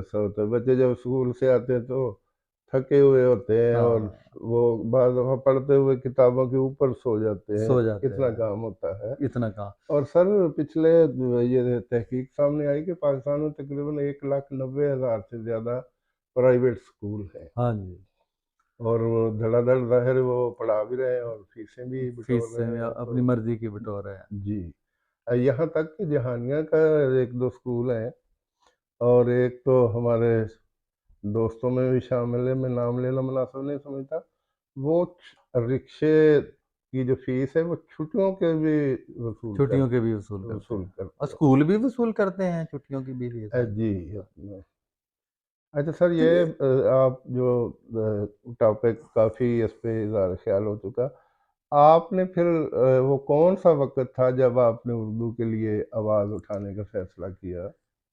ایسا ہوتا ہے، بچے جب اسکول سے آتے ہیں تو تھکے ہوئے ہوتے ہیں اور وہ بعض دفعہ پڑھتے ہوئے کتابوں کے اوپر سو جاتے ہیں، اتنا کام ہوتا ہے۔ اتنا کام۔ اور سر پچھلے یہ تحقیق سامنے آئی کہ پاکستان میں تقریباً 1,90,000 سے زیادہ پرائیویٹ اسکول ہیں، ہاں جی، اور وہ دھڑا دھڑ ظاہر وہ پڑھا بھی رہے ہیں اور فیسیں بھی بٹور رہے ہیں، اپنی مرضی کی بٹور رہے ہیں۔ جی، یہاں تک کہ جہانیہ کا 1-2 اسکول ہیں، اور ایک تو ہمارے دوستوں میں بھی شامل ہے، میں نام لینا مناسب نہیں سمجھتا، وہ رکشے کی جو فیس ہے وہ چھٹیوں کے بھی وصول کرتے ہیں۔ اسکول بھی وصول کرتے ہیں چھٹیوں کی بھی فیس؟ جی۔ اچھا سر، یہ آپ جو ٹاپک کافی اس پہ اظہار خیال ہو چکا، آپ نے پھر وہ کون سا وقت تھا جب آپ نے اردو کے لیے آواز اٹھانے کا فیصلہ کیا؟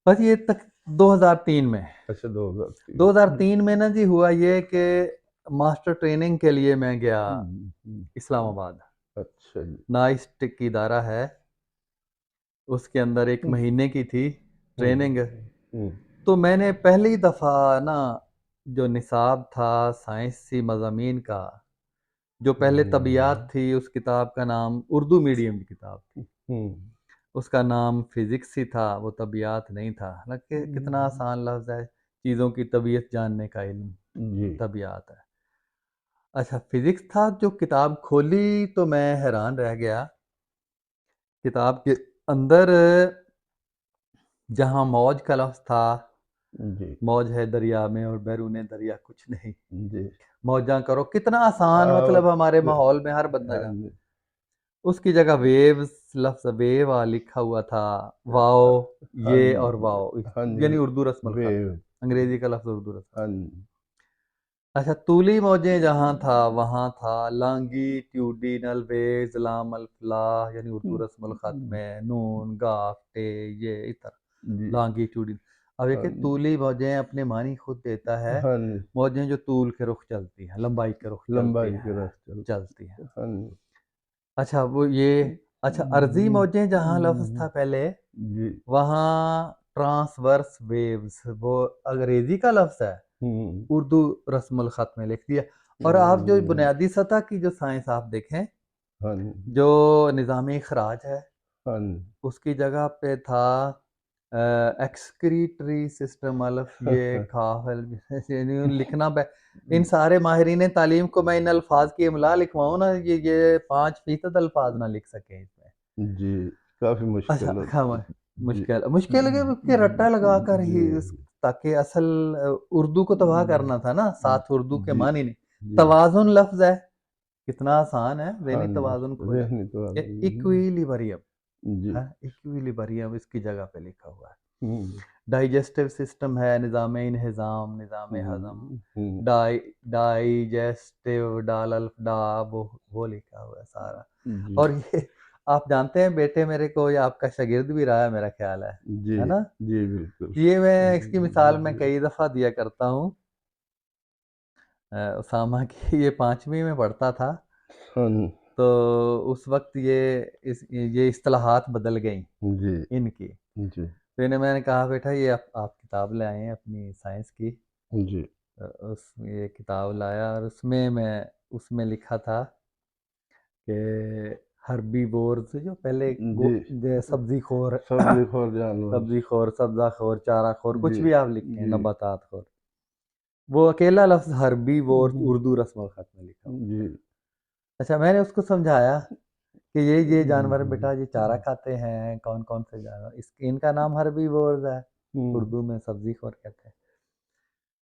بس یہ تک 2003 میں۔ اچھا، 2003 میں نا جی ہوا یہ کہ ماسٹر ٹریننگ کے لیے میں گیا اسلام آباد۔ اچھا جی۔ نائسٹ کی ادارہ ہے، اس کے اندر 1 مہینے کی تھی ٹریننگ۔ تو میں نے پہلی دفعہ نا جو نصاب تھا سائنسی مضامین کا، جو پہلے طبیعیات تھی، اس کتاب کا نام اردو میڈیم کی کتاب تھی، اس کا نام فزکس ہی تھا، وہ طبیعیات نہیں تھا۔ حالانکہ کتنا آسان لفظ ہے، چیزوں کی طبیعت جاننے کا علم طبیعیات ہے۔ اچھا، فزکس تھا۔ جو کتاب کھولی تو میں حیران رہ گیا۔ کتاب کے اندر جہاں موج کا لفظ تھا، موج ہے دریا میں اور بیرون دریا کچھ نہیں، موجاں کرو، کتنا آسان مطلب ہمارے ماحول میں ہر بندہ جانتا۔ اس کی جگہ ویوز، لفظ ویو لکھا ہوا تھا، واؤ، یہ اور واؤ، یعنی اردو رسم الخط، انگریزی کا لفظ اردو رسم۔ اچھا، طولی موجیں جہاں تھا وہاں تھا لانگیٹیوڈینل ویوز، لام الفلاح، یعنی اردو رسم الخط میں نون گاف ٹے یہ اس طرح لانگیٹیوڈینل۔ اب یہ کہ طولی موجیں اپنے معنی خود دیتا ہے، موجیں جو طول کے رخ چلتی ہیں، لمبائی کے رخ چلتی ہیں۔ اچھا، وہ یہ اچھا عرضی موجیں جہاں لفظ تھا پہلے، وہاں ٹرانسورس ویوز، وہ انگریزی کا لفظ ہے، اردو رسم الخط میں لکھ دیا۔ اور آپ جو بنیادی سطح کی جو سائنس آپ دیکھیں، جو نظامی اخراج ہے، اس کی جگہ پہ تھا ایکسکریٹری سسٹم، الف یہ کھافل لکھنا۔ ان سارے ماہرین تعلیم کو میں ان الفاظ کی املا لکھواؤں نا، یہ 5% الفاظ نہ لکھ سکیں اس میں۔ جی، کافی مشکل کہ رٹا لگا کر ہی، تاکہ اصل اردو کو تباہ کرنا تھا نا، ساتھ اردو کے معنی نہیں۔ توازن لفظ ہے، کتنا آسان ہے، ذہنی توازن کو، ایکویلیبریم، ایکویلیبریم اس کی جگہ پہ لکھا ہوا ہے۔ ڈائجسٹو سسٹم ہے، نظام انہضام، نظام ہضم، ڈائجسٹو، ڈال الف ڈا، وہ لکھا ہوا ہے سارا۔ اور یہ آپ جانتے ہیں بیٹے میرے کو، یہ آپ کا شاگرد بھی رہا ہے میرا خیال ہے نا؟ جی بالکل۔ یہ میں اس کی مثال میں کئی دفعہ دیا کرتا ہوں۔ اسامہ کی یہ 5ویں میں پڑھتا تھا، تو اس وقت یہ اصطلاحات بدل گئیں ان کی۔ تو میں نے کہا بیٹا یہ آپ کتاب لے آئے ہیں اپنی سائنس کی، یہ کتاب لایا، اور اس میں لکھا تھا کہ ہربی بورز، جو پہلے سبزی خور سبزہ خور، چارہ خور، کچھ بھی آپ لکھیں، نباتات خور، وہ اکیلا لفظ ہربی بورز اردو رسم الخط میں لکھا ہوا۔ اچھا، میں نے اس کو سمجھایا کہ یہ جانور بیٹا یہ چارہ کھاتے ہیں، کون کون سے جانور، ان کا نام ہربی بورز ہے، اردو میں سبزی خور کہتے ہیں۔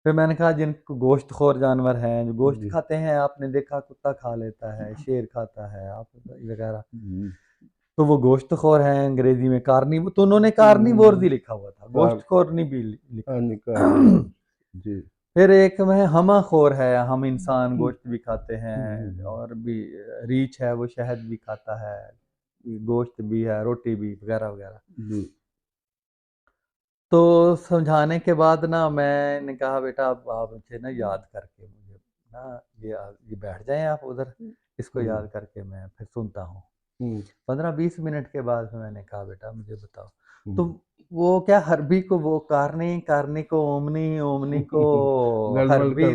پھر میں نے کہا جن کو گوشت خور جانور ہیں، جو گوشت کھاتے ہیں، آپ نے دیکھا کتا کھا لیتا ہے، شیر کھاتا ہے، آپ وغیرہ، تو وہ گوشت خور ہیں، انگریزی میں تو انہوں نے کارنیورز ہی لکھا ہوا تھا، گوشت خور نہیں بھی لکھا۔ پھر ایک میں ہمہ خور ہے، ہم انسان گوشت بھی کھاتے ہیں، اور بھی ریچھ ہے، وہ شہد بھی کھاتا ہے، گوشت بھی ہے، روٹی بھی، وغیرہ وغیرہ۔ تو سمجھانے کے بعد نا میں نے کہا بیٹا آپ مجھے نا یاد کر کے مجھے نا یہ بیٹھ جائیں آپ ادھر، اس کو یاد کر کے میں پھر سنتا ہوں۔ 15-20 منٹ کے بعد میں نے کہا بیٹا مجھے بتاؤ، تو وہ کیا حربی کو وہ کارنی، کارنی کو اومنی، اومنی کو حربی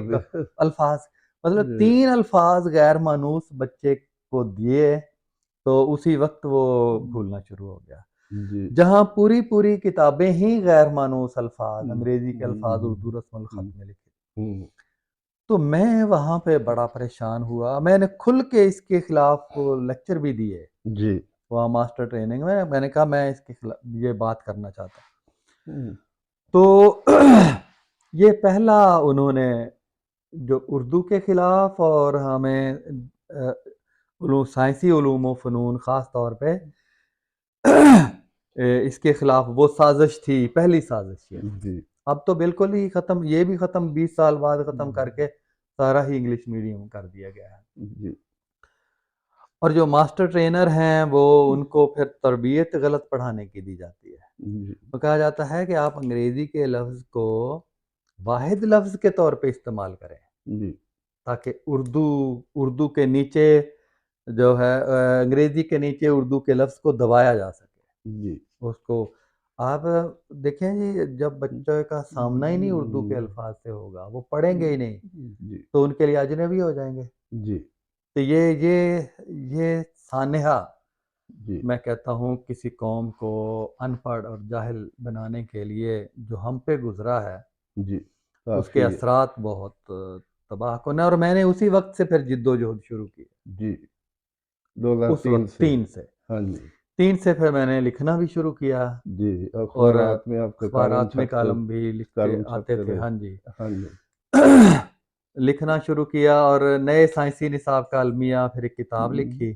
الفاظ، مطلب 3 الفاظ غیر مانوس بچے کو دیے تو اسی وقت وہ بھولنا شروع ہو گیا. جہاں پوری کتابیں ہی غیر مانوس الفاظ، انگریزی کے الفاظ اردو رسم الخط میں لکھے. تو میں وہاں پہ بڑا پریشان ہوا. میں نے کھل کے اس کے خلاف لیکچر بھی دیے جی وہاں ماسٹر ٹریننگ میں نے کہا میں اس کے خلاف یہ بات کرنا چاہتا ہوں. تو یہ پہلا انہوں نے جو اردو کے خلاف اور ہمیں سائنسی علوم و فنون خاص طور پہ اس کے خلاف وہ سازش تھی، پہلی سازش یہ. اب تو بالکل ہی ختم، یہ بھی ختم 20 سال بعد ختم کر کے سارا ہی انگلش میڈیم کر دیا گیا ہے. اور جو ماسٹر ٹرینر ہیں وہ ان کو پھر تربیت غلط پڑھانے کی دی جاتی ہے. تو کہا جاتا ہے کہ آپ انگریزی کے لفظ کو واحد لفظ کے طور پہ استعمال کریں تاکہ اردو کے نیچے جو ہے انگریزی کے نیچے اردو کے لفظ کو دبایا جا سکے. اس کو آپ دیکھیں جی، جب بچوں کا سامنا ہی نہیں اردو کے الفاظ سے ہوگا، وہ پڑھیں گے ہی نہیں تو ان کے لیے اجنبی ہو جائیں گے. تو یہ سانحہ میں کہتا ہوں کسی قوم کو ان پڑھ اور جاہل بنانے کے لیے جو ہم پہ گزرا ہے اس کے اثرات بہت تباہ کن ہیں. اور میں نے اسی وقت سے پھر جد و جہد شروع کی. 2003 سے 3 سے پھر میں نے لکھنا بھی شروع کیا. اور اخبارات میں کالم بھی لکھ کے آتے تھے. ہاں جی لکھنا شروع کیا اور نئے سائنسی نصاب کا المیہ، پھر ایک کتاب لکھی.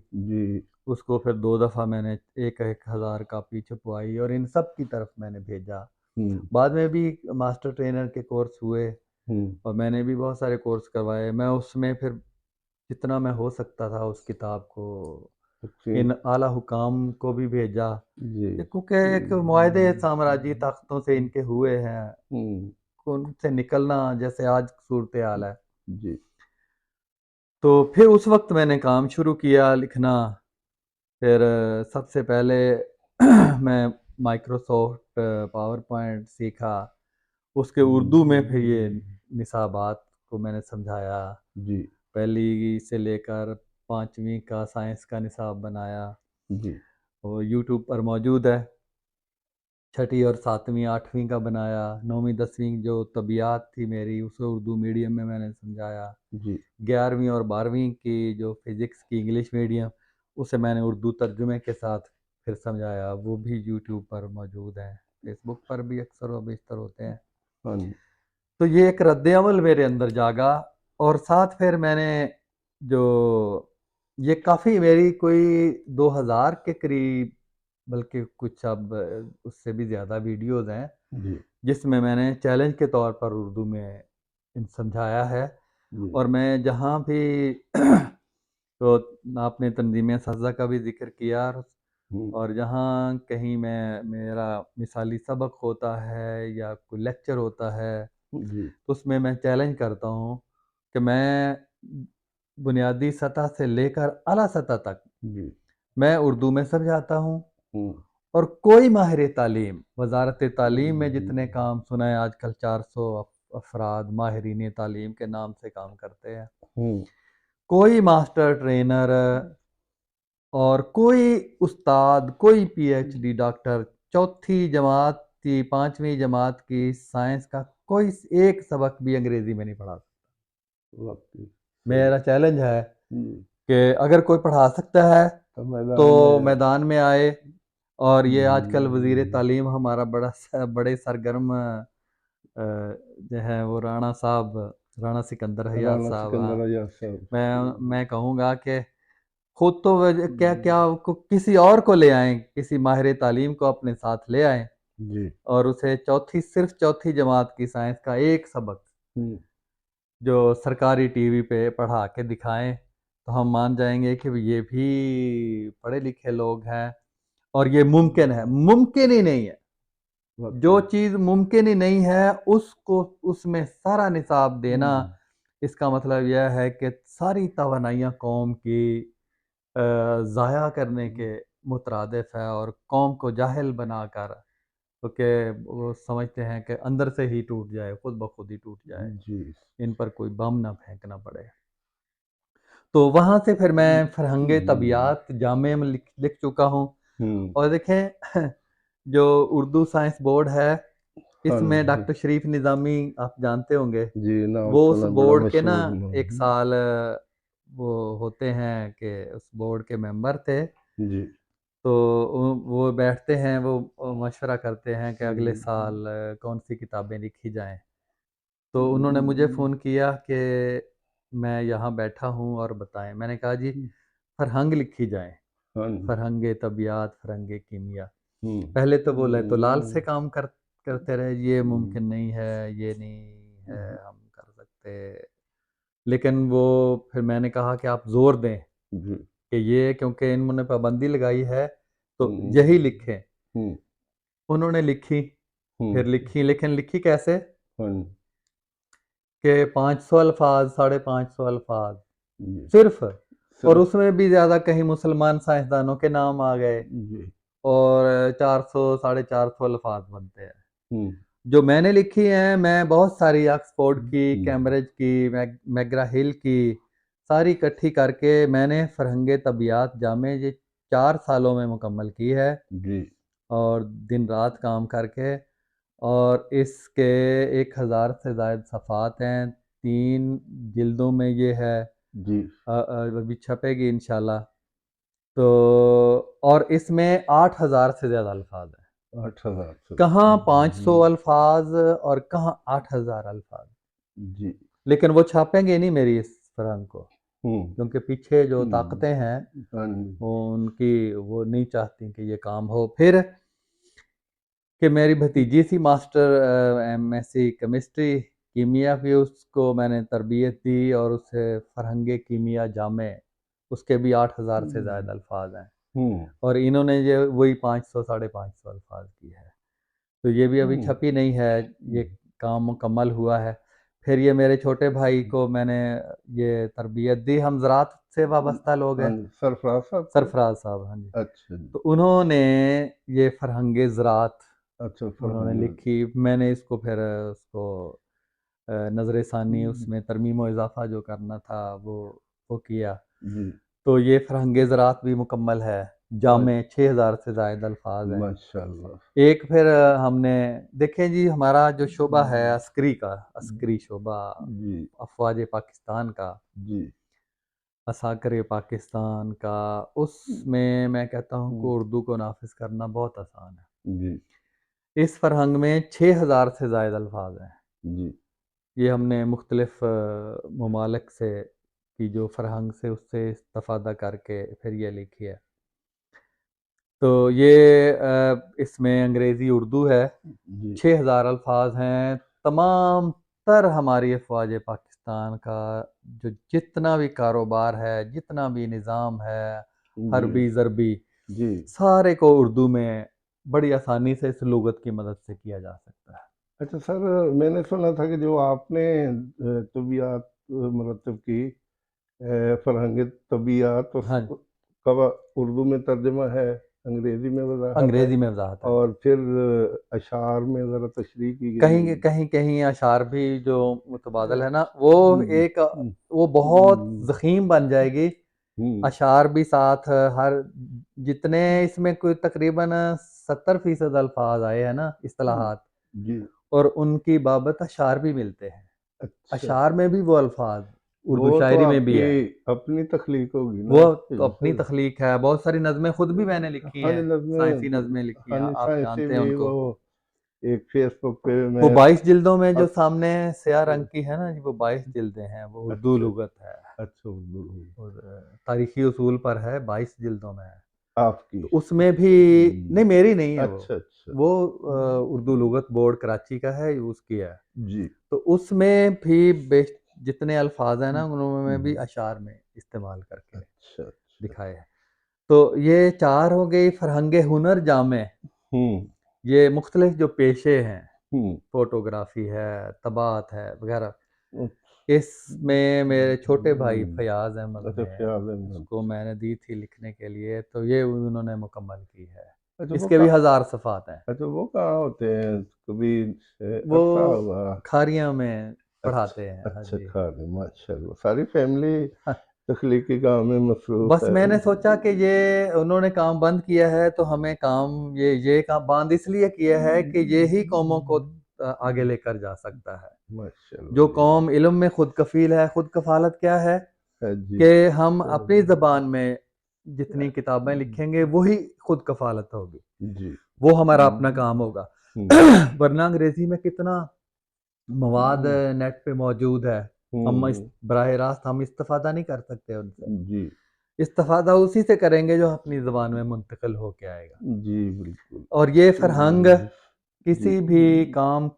اس کو پھر 2 دفعہ میں نے 1,000 کاپی چھپوائی اور ان سب کی طرف میں نے بھیجا. بعد میں بھی ماسٹر ٹرینر کے کورس ہوئے اور میں نے بھی بہت سارے کورس کروائے. میں اس میں پھر جتنا میں ہو سکتا تھا اس کتاب کو ان اعلیٰ حکام کو بھی بھیجا کیونکہ ایک معاہدے سامراجی طاقتوں سے ان کے ہوئے ہیں، ان سے نکلنا جیسے آج صورتحال ہے. تو پھر اس وقت میں نے کام شروع کیا لکھنا. پھر سب سے پہلے میں مائکروسافٹ پاور پوائنٹ سیکھا، اس کے اردو میں پھر یہ نصابات کو میں نے سمجھایا. پہلی سے لے کر 5ویں کا سائنس کا نصاب بنایا. وہ یوٹیوب پر موجود ہے. 6ٹھی اور 7ویں 8ویں کا بنایا. 9ویں 10ویں جو طبیعت تھی میری اسے اردو میڈیم میں نے سمجھایا. 11ویں اور 12ویں کی جو فزکس کی انگلش میڈیم اسے میں نے اردو ترجمے کے ساتھ پھر سمجھایا. وہ بھی یوٹیوب پر موجود ہے، فیس بک پر بھی اکثر و بیشتر ہوتے ہیں. تو یہ ایک رد عمل میرے اندر جاگا. اور ساتھ پھر میں نے جو یہ کافی میری کوئی 2000 کے قریب بلکہ کچھ اب اس سے بھی زیادہ ویڈیوز ہیں جس میں نے چیلنج کے طور پر اردو میں سمجھایا ہے. اور میں جہاں بھی تو آپ نے تنظیم اساتذہ کا بھی ذکر کیا، اور جہاں کہیں میرا مثالی سبق ہوتا ہے یا کوئی لیکچر ہوتا ہے تو اس میں چیلنج کرتا ہوں کہ میں بنیادی سطح سے لے کر اعلیٰ سطح تک میں اردو میں سمجھاتا ہوں. اور کوئی ماہر تعلیم، وزارت تعلیم میں جتنے کام سنا ہے آج کل 400 افراد ماہرین تعلیم کے نام سے کام کرتے ہیں، کوئی ماسٹر ٹرینر اور کوئی استاد، کوئی پی ایچ ڈی ڈاکٹر 4تھی جماعت کی 5ویں جماعت کی سائنس کا کوئی ایک سبق بھی انگریزی میں نہیں پڑھا سکتا. میرا چیلنج ہے کہ اگر کوئی پڑھا سکتا ہے تو میدان میں آئے. اور یہ آج کل وزیر تعلیم ہمارا بڑے سرگرم جو ہے وہ رانا سکندر حیات صاحب، میں کہوں گا کہ خود تو کیا کسی اور کو لے آئیں، کسی ماہر تعلیم کو اپنے ساتھ لے آئیں اور اسے صرف 4تھی جماعت کی سائنس کا ایک سبق جو سرکاری ٹی وی پہ پڑھا کے دکھائیں تو ہم مان جائیں گے کہ یہ بھی پڑھے لکھے لوگ ہیں اور یہ ممکن ہے. ممکن ہی نہیں ہے. جو چیز ممکن ہی نہیں ہے اس میں سارا نصاب دینا، اس کا مطلب یہ ہے کہ ساری توانائیاں قوم کی ضائع کرنے کے مترادف ہے اور قوم کو جاہل بنا کر کہ وہ سمجھتے ہیں کہ اندر سے ہی ٹوٹ جائے، خود بخود ہی ٹوٹ جائے، جی ان پر کوئی بم نہ پھینکنا پڑے۔ تو وہاں سے پھر میں فرہنگ طبیعت جامعہ میں لکھ چکا ہوں۔ اور دیکھیں جو اردو سائنس بورڈ ہے، اس میں ڈاکٹر شریف نظامی آپ جانتے ہوں گے، وہ اس بورڈ کے نا ایک سال وہ ہوتے ہیں کہ اس بورڈ کے ممبر تھے، تو وہ بیٹھتے ہیں، وہ مشورہ کرتے ہیں کہ اگلے سال کون سی کتابیں لکھی جائیں۔ تو انہوں نے مجھے فون کیا کہ میں یہاں بیٹھا ہوں اور بتائیں۔ میں نے کہا جی فرہنگ لکھی جائیں، فرہنگ طبیعت، فرہنگ کیمیا۔ پہلے تو وہ لے تو لال سے کام کرتے رہے، یہ ممکن نہیں ہے، یہ نہیں ہے ہم کر سکتے، لیکن وہ پھر میں نے کہا کہ آپ زور دیں کہ یہ کیونکہ انہوں نے پابندی لگائی ہے تو یہی لکھیں۔ انہوں نے لکھی، پھر لکھی، لیکن لکھی کیسے کہ 500 الفاظ، 550 الفاظ صرف، اور اس میں بھی زیادہ کہیں مسلمان سائنسدانوں کے نام آ گئے، اور 400 450 الفاظ بنتے ہیں۔ جو میں نے لکھی ہیں، میں بہت ساری آکسفورڈ کی، کیمبرج کی، میگرا ہل کی ساری اکٹھی کر کے میں نے فرہنگ طبیعت جامع یہ 4 سالوں میں مکمل کی ہے، اور دن رات کام کر کے، اور اس کے 1000 سے زائد صفحات ہیں، 3 جلدوں میں یہ ہے، ابھی چھپے گی انشاءاللہ۔ تو اور اس میں 8000 سے زیادہ الفاظ ہیں، 8000 کہاں 500 الفاظ اور کہاں 8000 الفاظ، لیکن وہ چھاپیں گے نہیں میری اس فرہنگ کو، کیونکہ پیچھے جو طاقتیں ہیں وہ ان کی وہ نہیں چاہتی کہ یہ کام ہو۔ پھر کہ میری بھتیجی سی master M S C chemistry کیمیا کی، اس کو میں نے تربیت دی، اور اسے فرہنگ کیمیا جامع، اس کے بھی 8000 سے زائد الفاظ ہیں، اور انہوں نے یہ وہی 500 550 الفاظ کی ہے۔ تو یہ بھی ابھی چھپی نہیں ہے، یہ کام مکمل ہوا ہے۔ پھر یہ میرے چھوٹے بھائی کو میں نے یہ تربیت دی، ہم زراعت سے وابستہ لوگ ہیں، سرفراز صاحب، ہاں جی، تو انہوں نے یہ فرہنگ زراعت انہوں نے لکھی، میں نے اس کو پھر اس کو نظر ثانی، اس میں ترمیم و اضافہ جو کرنا تھا وہ کیا، تو یہ فرہنگ زراعت بھی مکمل ہے، جامع 6000 سے زائد الفاظ ہیں ماشاءاللہ۔ ایک پھر ہم نے دیکھیں جی، ہمارا جو شعبہ ہے عسکری کا، عسکری شعبہ افواج پاکستان کا، عساکر پاکستان کا، اس میں کہتا ہوں کہ اردو کو نافذ کرنا بہت آسان ہے۔ اس فرہنگ میں 6000 سے زائد الفاظ ہیں، یہ ہم نے مختلف ممالک سے کی جو فرہنگ سے اس سے استفادہ کر کے پھر یہ لکھی ہے۔ تو یہ اس میں انگریزی اردو ہے، 6000 الفاظ ہیں، تمام تر ہماری افواج پاکستان کا جو جتنا بھی کاروبار ہے، جتنا بھی نظام ہے، حربی ضربی، سارے کو اردو میں بڑی آسانی سے اس لغت کی مدد سے کیا جا سکتا ہے۔ اچھا سر، میں نے سنا تھا کہ جو آپ نے طبیعت مرتب کی، فرہنگ طبیعت، کب اردو میں ترجمہ ہے، انگریزی میں وضاحت ہے، انگریزی میں وضاحت ہے، اور پھر اشعار میں ذرا تشریح کی گئی، کہیں اشعار بھی جو متبادل ہے نا، وہ بہت ضخیم بن جائے گی، اشعار بھی ساتھ، ہر جتنے اس میں کوئی تقریباً 70% الفاظ آئے ہیں نا، اصطلاحات، اور ان کی بابت اشعار بھی ملتے ہیں، اشعار میں بھی وہ الفاظ اردو شاعری میں بھی ہے، اپنی تخلیق ہوگی نا، وہ تو اپنی تخلیق ہے، بہت ساری نظمیں خود بھی میں نے لکھی ہیں، سائنسی نظمیں لکھی ہیں، آپ جانتے ہیں ان کو، ایک فیس بک پہ وہ 22 جلدوں میں جو سامنے سیاہ رنگ کی ہے نا، وہ 22 جلدیں ہیں، وہ اردو لغت ہے، اچھا اردو تاریخی اصول پر ہے، 22 جلدوں میں ہے آپ کی، تو اس میں بھی نہیں، میری نہیں ہے، وہ اردو لغت بورڈ کراچی کا ہے، اس کی ہے جی، تو اس میں بھی جتنے الفاظ ہیں نا، انہوں میں بھی اشعار میں استعمال کر کے دکھائے ہیں۔ تو یہ 4 ہو گئی۔ فرہنگ ہنر جامع، یہ مختلف جو پیشے ہیں، فوٹوگرافی ہے، طباعت ہے وغیرہ، اس میں میرے چھوٹے بھائی فیاض احمد نے، اس کو میں نے دی تھی لکھنے کے لیے، تو یہ انہوں نے مکمل کی ہے۔ اس کے بھی 1000 صفحات ہیں. اچھا وہ کہاں ہوتے ہیں؟ کبھی وہ عرصہ ہوا. کھاریاں میں پڑھاتے ہیں. اچھا کھاری، ماشاء اللہ. ساری فیملی تخلیقی کام میں مصروف بس ہے. میں نے سوچا کہ یہ انہوں نے کام بند کیا ہے تو ہمیں کام یہ کام بند اس لیے کیا ہے کہ یہی قوموں کو آگے لے کر جا سکتا ہے. جو قوم علم میں خود کفیل ہے. خود کفالت کیا ہے؟ کہ ہم اپنی زبان میں جتنی کتابیں لکھیں گے وہی خود کفالت ہوگی. وہ ہمارا اپنا کام ہوگا. ورنہ انگریزی میں کتنا مواد نیٹ پہ موجود ہے. ہم براہ راست ہم استفادہ نہیں کر سکتے ان سے. استفادہ اسی سے کریں گے جو اپنی زبان میں منتقل ہو کے آئے گا. جی بالکل. اور یہ فرہنگ کسی بھی کام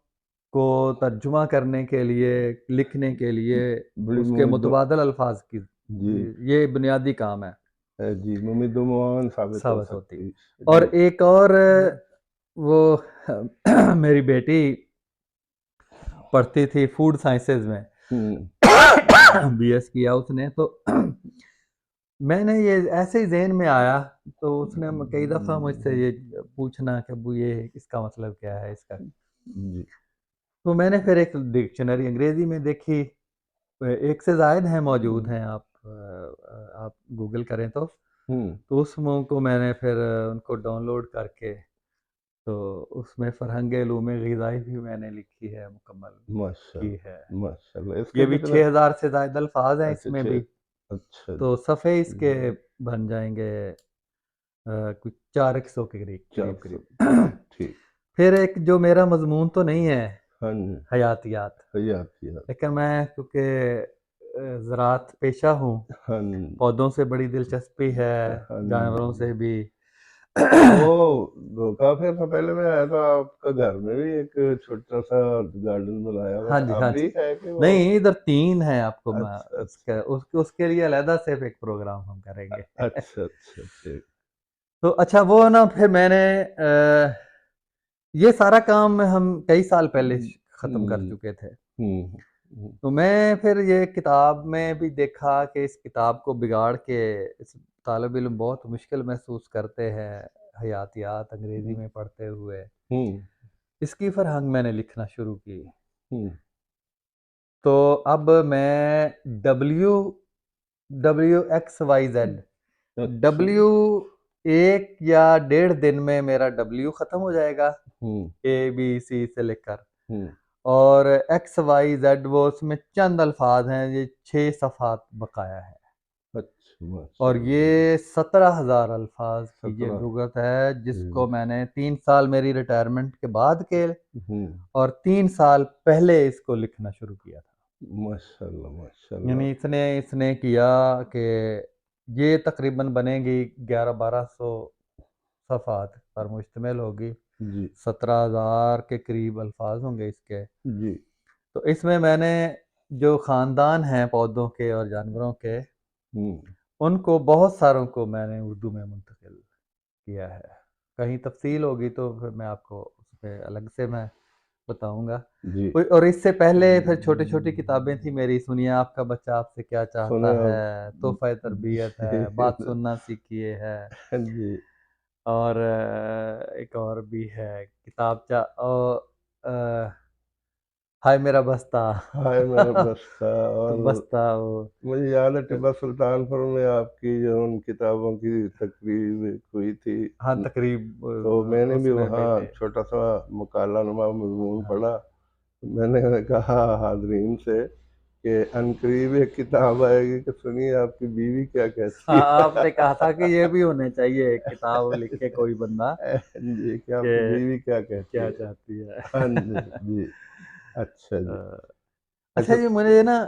کو ترجمہ کرنے کے لیے، لکھنے کے لیے اس کے متبادل الفاظ کی یہ بنیادی کام ہے. جی ممد و معاون ثابت ہوتی. اور ایک اور وہ میری بیٹی پڑھتی تھی فوڈ سائنسز میں، بی ایس کیا اس نے. تو میں نے یہ ایسے ہی ذہن میں آیا تو اس نے کئی دفعہ مجھ سے یہ پوچھنا کہ ابو یہ اس کا مطلب کیا ہے اس کا. تو میں نے پھر ایک ڈکشنری انگریزی میں دیکھی، 1 سے زائد ہیں موجود ہیں، آپ گوگل کریں تو اس کو میں نے پھر ان کو ڈاؤن لوڈ کر کے تو اس میں فرہنگ علوم غذائی بھی میں نے لکھی ہے، مکمل کی ہے. یہ بھی 6000 سے زائد الفاظ ہیں اس میں بھی. تو صفحے اس کے بن جائیں گے کچھ 400 کے قریب. پھر ایک جو میرا مضمون تو نہیں ہے حیاتیات، لیکن میں کیونکہ زراعت پیشہ ہوں، پودوں سے بڑی دلچسپی ہے، جانوروں سے بھی. وہ کافی عرصہ پہلے میں آیا تھا، آپ کا گھر میں بھی ایک چھوٹا سا گارڈن بنایا ہوا ہے. ہاں جی نہیں، ادھر 3 ہیں. آپ کو اس کے لیے علیحدہ سے ایک پروگرام ہم کریں گے. اچھا تو اچھا وہ نا پھر میں نے یہ سارا کام ہم کئی سال پہلے ختم کر چکے تھے. تو میں پھر یہ کتاب میں بھی دیکھا کہ اس کتاب کو بگاڑ کے اس طالب علم بہت مشکل محسوس کرتے ہیں حیاتیات انگریزی میں پڑھتے ہوئے. اس کی فرہنگ میں نے لکھنا شروع کی. تو اب میں WXYZ ایک یا 1.5 دن میں میرا W ختم ہو جائے گا ABC سے لے کر، اور XYZ وہ اس میں چند الفاظ ہیں، یہ 6 صفحات بقایا ہے. اور یہ 17,000 الفاظ کی یہ لغت ہے جس کو میں نے 3 سال میری ریٹائرمنٹ کے بعد کے اور 3 سال پہلے اس کو لکھنا شروع کیا تھا. ماشاءاللہ. یعنی اس نے کیا کہ یہ تقریباً بنے گی 1100-1200 صفحات پر مشتمل ہوگی. 17,000 کے قریب الفاظ ہوں گے اس کے. تو اس میں نے جو خاندان ہیں پودوں کے اور جانوروں کے، ان کو بہت ساروں کو میں نے اردو میں منتقل کیا ہے. کہیں تفصیل ہوگی تو پھر میں آپ کو اس پہ الگ سے میں بتاؤں گا. اور اس سے پہلے پھر چھوٹی کتابیں تھیں میری، سنیے آپ کا بچہ آپ سے کیا چاہتا ہے، تحفہ تربیت ہے، بات سننا سیکھیے ہے، اور ایک اور بھی ہے کتاب ہائے میرا بستہ. مجھے یاد ہے ٹیپو سلطان پور میں آپ کی جو ان کتابوں کی تقریب ہوئی تھی. ہاں تقریب، تو میں نے بھی وہاں چھوٹا سا مقالہ نما مضمون پڑھا. میں نے کہا حاضرین سے کہ عنقریب ایک کتاب آئے گی کہ سنیے آپ کی بیوی کیا کہتی ہے. آپ نے کہا تھا کہ یہ بھی ہونے چاہیے ایک کتاب لکھے کوئی بندہ جی کہ آپ کی بیوی کیا چاہتی ہے. ہاں جی. اچھا جی، مجھے نا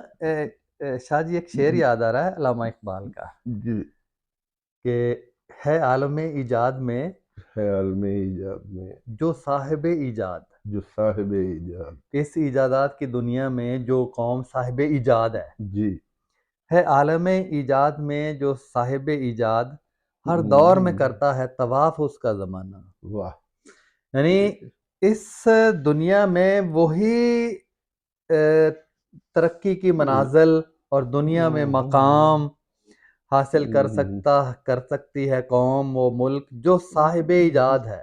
شاہ جی ایک شعر یاد آ رہا ہے علامہ اقبال کا، کہ ہے عالم ایجاد میں جو صاحب ایجاد، اس ایجادات کی دنیا میں جو قوم صاحب ایجاد ہے عالم ایجاد میں جو صاحب ایجاد، ہر دور میں کرتا ہے طواف اس کا زمانہ. یعنی اس دنیا میں وہی ترقی کی منازل اور دنیا میں مقام حاصل کر سکتی ہے قوم و ملک جو صاحب ایجاد ہے،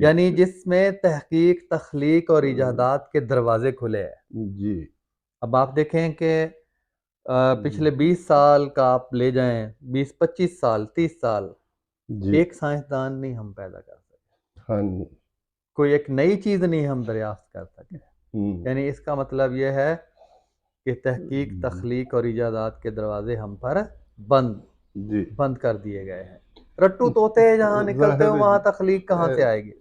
یعنی جس میں تحقیق، تخلیق اور ایجادات کے دروازے کھلے ہیں۔ اب آپ دیکھیں کہ پچھلے 20 سال کا آپ لے جائیں، 20-25 سال، 30 سال، ایک سائنسدان نہیں ہم پیدا کر سکے، کوئی ایک نئی چیز نہیں ہم دریافت کر سکے۔ یعنی اس کا مطلب یہ ہے کہ تحقیق، تخلیق اور ایجادات کے دروازے ہم پر بند کر دیے گئے ہیں۔ رٹو طوطے جہاں نکلتے ہو وہاں تخلیق کہاں سے آئے گی؟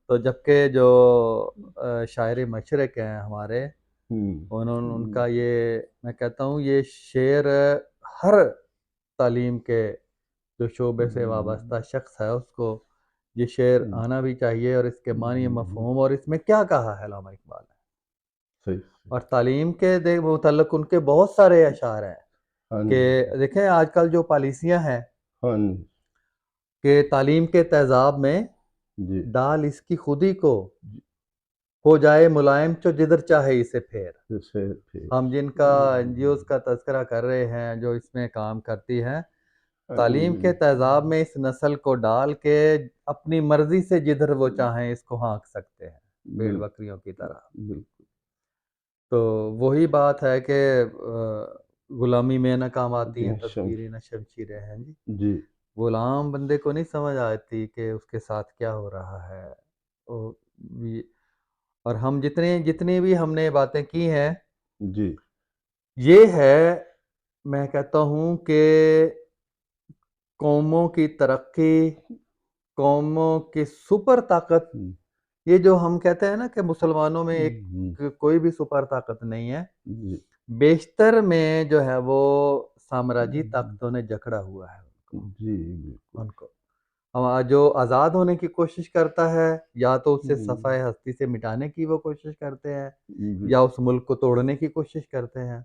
تو جبکہ جو شاعر مشرق ہیں ہمارے، ان کا یہ میں کہتا ہوں یہ شعر ہر تعلیم کے جو شعبے سے وابستہ شخص ہے اس کو یہ شعر آنا بھی چاہیے، اور اس کے معنی مفہوم اور اس میں کیا کہا ہے علامہ اقبال نے۔ اور تعلیم کے متعلق ان کے بہت سارے اشعار ہیں کہ دیکھیں آج کل جو پالیسیاں ہیں کہ تعلیم کے تیزاب میں ڈال اس کی خودی کو، ہو جائے ملائم چو جدھر چاہے اسے پھیر۔ ہم جن کا NGOs کا تذکرہ کر رہے ہیں جو اس میں کام کرتی ہیں، تعلیم کے تیزاب میں اس نسل کو ڈال کے اپنی مرضی سے جدھر وہ چاہیں اس کو ہانک سکتے ہیں، بھیڑ بکریوں کی طرح۔ تو وہی بات ہے کہ غلامی میں ناکام آتی ہیں تصویریں نہ شمشیریں ہیں جی۔ غلام بندے کو نہیں سمجھ آتی کہ اس کے ساتھ کیا ہو رہا ہے۔ اور ہم جتنی بھی ہم نے باتیں کی ہیں یہ ہے، میں کہتا ہوں کہ قوموں کی ترقی، قوموں کی سپر طاقت، یہ جو ہم کہتے ہیں نا کہ مسلمانوں میں ایک کوئی بھی سپر طاقت نہیں ہے، بیشتر میں جو ہے وہ سامراجی طاقتوں نے جکڑا ہوا ہے ان کو۔ جو آزاد ہونے کی کوشش کرتا ہے یا تو اسے صفحہ ہستی سے مٹانے کی وہ کوشش کرتے ہیں یا اس ملک کو توڑنے کی کوشش کرتے ہیں۔